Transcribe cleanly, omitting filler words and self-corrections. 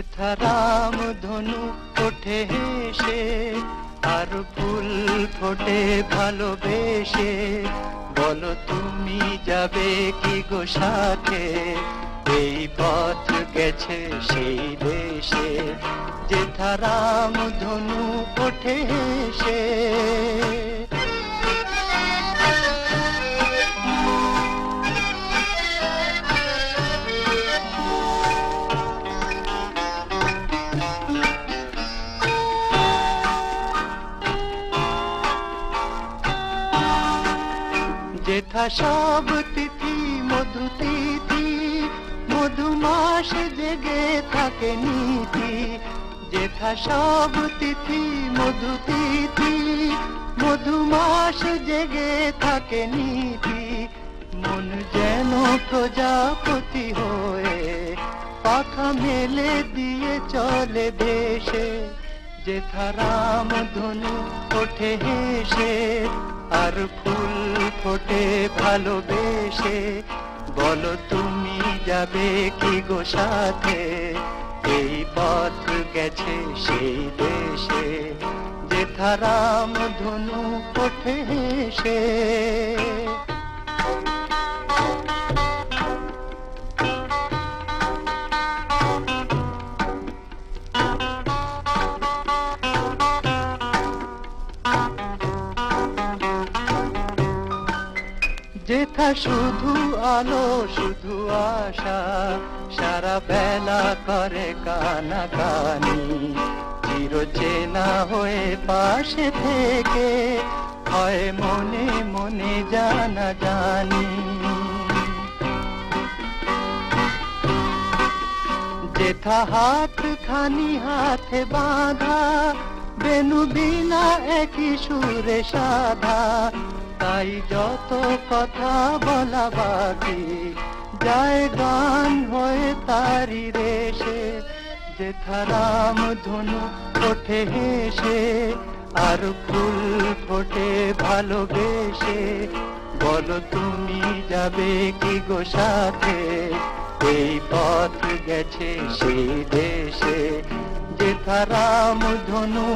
যেথা রাম ধনু ওঠে হেসে আর ফুল ফোটে ভালোবেসে, বলো তুমি যাবে কি গো সাথে, এই পথ গেছে সেই দেশে, যেথা রাম ধনু ওঠে হেসে। যেথা সব তিথি মধু তিথি, মধুমাস জেগে থাকে নীতি, যেথা সব তিথি মধু তিথি, মধুমাস জেগে থাকে নীতি, মন যেন প্রজাপতি হয়ে পাখা মেলে দিয়ে চলে দেশে, যেথা রাম ধনু ওঠে হেসে আর ফুল ফোটে ভালোবেসে, বলো তুমি যাবে কি গো সাথে, এই পথ গেছে সেই দেশে, যেথা রাম ধনু ওঠে হেসে। যেথা শুধু আলো শুধু আশা, সারা বেলা করে কানাকানি, চির চেনা হয়ে পাশে থেকে হয় মনে মনে জানা জানি, যেথা হাত খানি হাতে বাঁধা, বেনু বিনা একই সুরে সাধা, তাই যত কথা বলা বাকি যায় গান হয়ে তারি রেশে, যেথা রাম ধনু ওঠে হেসে আর ফুল ফোটে ভালোবেসে, বলো তুমি যাবে কি গো সাথে, এই পথ গেছে সেই দেশে, যেথা রাম ধনু